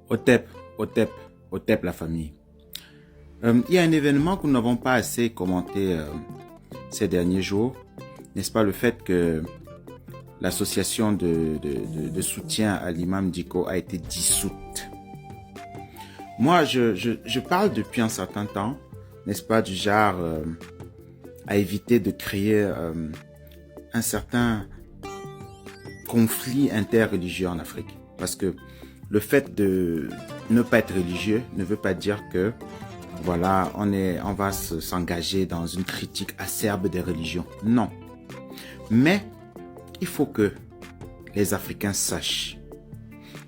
Otep, Otep, Otep la famille. Il y a un événement que nous n'avons pas assez commenté ces derniers jours, n'est-ce pas, le fait que l'association de soutien à l'imam Dicko a été dissoute. Moi, je parle depuis un certain temps, n'est-ce pas, du genre à éviter de créer un certain conflit interreligieux en Afrique. Parce que le fait de ne pas être religieux ne veut pas dire que voilà, on va s'engager dans une critique acerbe des religions. Non. Mais il faut que les Africains sachent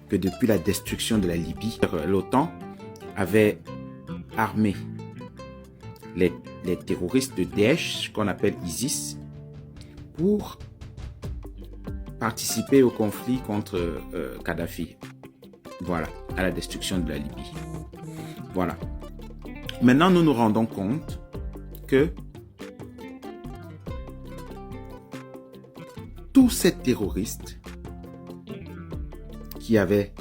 que depuis la destruction de la Libye, l'OTAN avait armé les terroristes de Daesh, qu'on appelle ISIS, pour participer au conflit contre Kadhafi. Voilà, à la destruction de la Libye. Voilà. Maintenant, nous nous rendons compte que tous ces terroristes qui avaient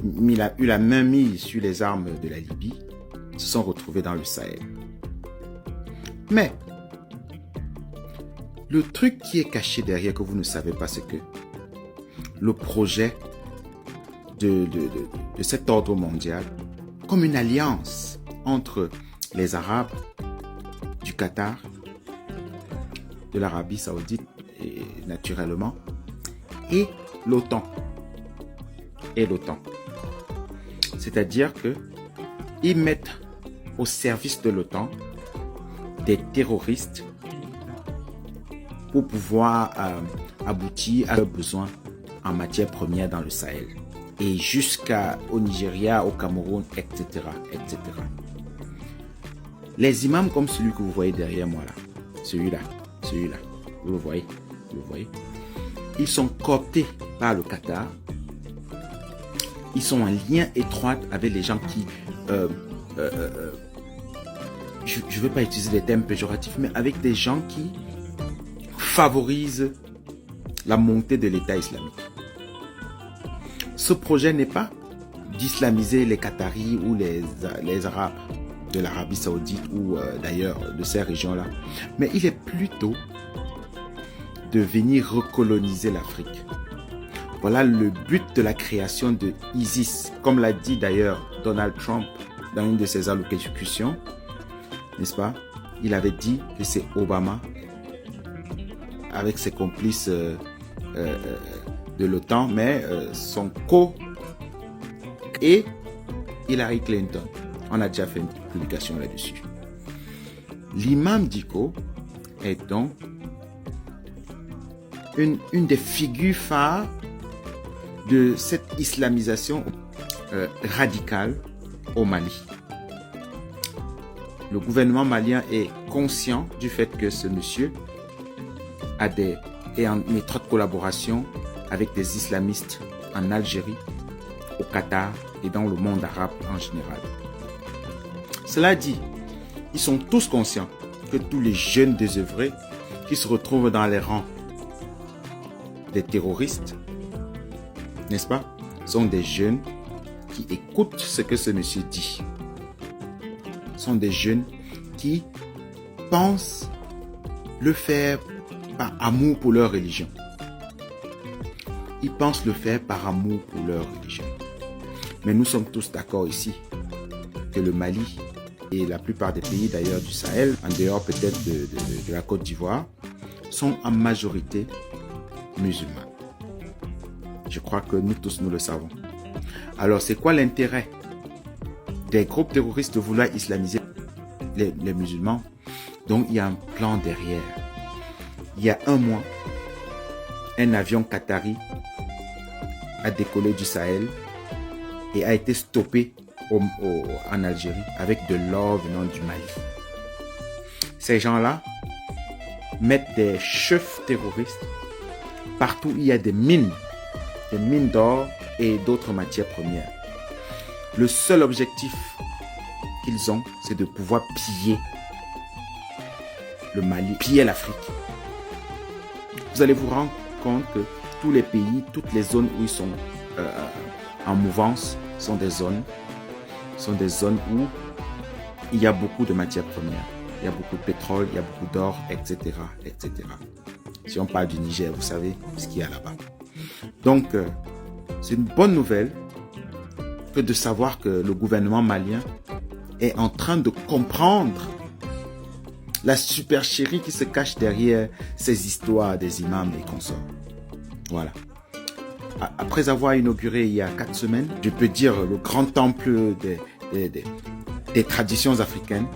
eu la main mise sur les armes de la Libye se sont retrouvés dans le Sahel. Mais le truc qui est caché derrière que vous ne savez pas, c'est que le projet de cet ordre mondial, comme une alliance entre les Arabes du Qatar, de l'Arabie Saoudite, et naturellement, et l'OTAN. C'est-à-dire que ils mettent au service de l'OTAN des terroristes pour pouvoir aboutir à leurs besoins en matière première dans le Sahel et jusqu'au Nigeria, au Cameroun, etc., etc. Les imams comme celui que vous voyez derrière moi là, celui-là, vous le voyez, ils sont cooptés par le Qatar. Ils sont en lien étroit avec les gens qui, je ne veux pas utiliser des termes péjoratifs, mais avec des gens qui favorisent la montée de l'État islamique. Ce projet n'est pas d'islamiser les Qataris ou les Arabes de l'Arabie Saoudite ou d'ailleurs de ces régions-là, mais il est plutôt de venir recoloniser l'Afrique. Voilà le but de la création de ISIS, comme l'a dit d'ailleurs Donald Trump dans une de ses allocutions, n'est-ce pas? Il avait dit que c'est Obama, avec ses complices de l'OTAN, mais son et Hillary Clinton. On a déjà fait une publication là-dessus. L'imam Dicko est donc une des figures phares de cette islamisation radicale au Mali. Le gouvernement malien est conscient du fait que ce monsieur est en étroite collaboration avec des islamistes en Algérie, au Qatar et dans le monde arabe en général. Cela dit, ils sont tous conscients que tous les jeunes désœuvrés qui se retrouvent dans les rangs des terroristes, n'est-ce pas, sont des jeunes qui écoutent ce que ce monsieur dit. Sont des jeunes qui pensent le faire par amour pour leur religion. Ils pensent le faire par amour pour leur religion. Mais nous sommes tous d'accord ici que le Mali et la plupart des pays d'ailleurs du Sahel, en dehors peut-être de la Côte d'Ivoire, sont en majorité musulmans. Je crois que nous tous, nous le savons. Alors, c'est quoi l'intérêt des groupes terroristes de vouloir islamiser les musulmans? Donc, il y a un plan derrière. Il y a un mois, un avion qatari a décollé du Sahel et a été stoppé en Algérie avec de l'or venant du Mali. Ces gens-là mettent des chefs terroristes partout où il y a des mines d'or et d'autres matières premières. Le seul objectif qu'ils ont, c'est de pouvoir piller le Mali, piller l'Afrique. Vous allez vous rendre compte que tous les pays, toutes les zones où ils sont en mouvance sont des zones où il y a beaucoup de matières premières. Il y a beaucoup de pétrole, il y a beaucoup d'or, etc., etc. Si on parle du Niger, vous savez ce qu'il y a là-bas. Donc, c'est une bonne nouvelle que de savoir que le gouvernement malien est en train de comprendre la supercherie qui se cache derrière ces histoires des imams et consorts. Voilà. Après avoir inauguré il y a 4 semaines, je peux dire le grand temple des traditions africaines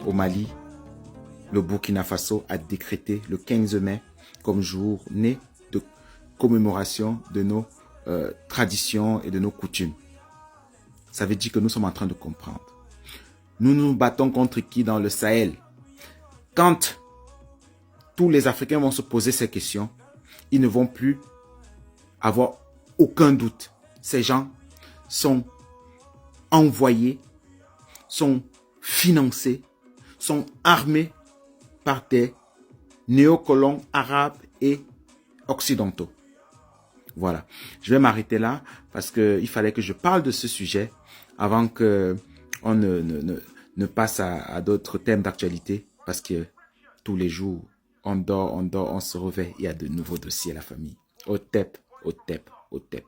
au Mali, le Burkina Faso a décrété le 15 mai comme journée de commémoration de nos traditions et de nos coutumes. Ça veut dire que nous sommes en train de comprendre. Nous nous battons contre qui dans le Sahel? Quand tous les Africains vont se poser ces questions, ils ne vont plus avoir aucun doute. Ces gens sont envoyés, sont financés, sont armés par des néocolons arabes et occidentaux. Voilà. Je vais m'arrêter là parce qu'il fallait que je parle de ce sujet avant que on ne passe à d'autres thèmes d'actualité, parce que tous les jours, on dort, on se réveille, il y a de nouveaux dossiers à la famille. Au TEP, au TEP, au TEP.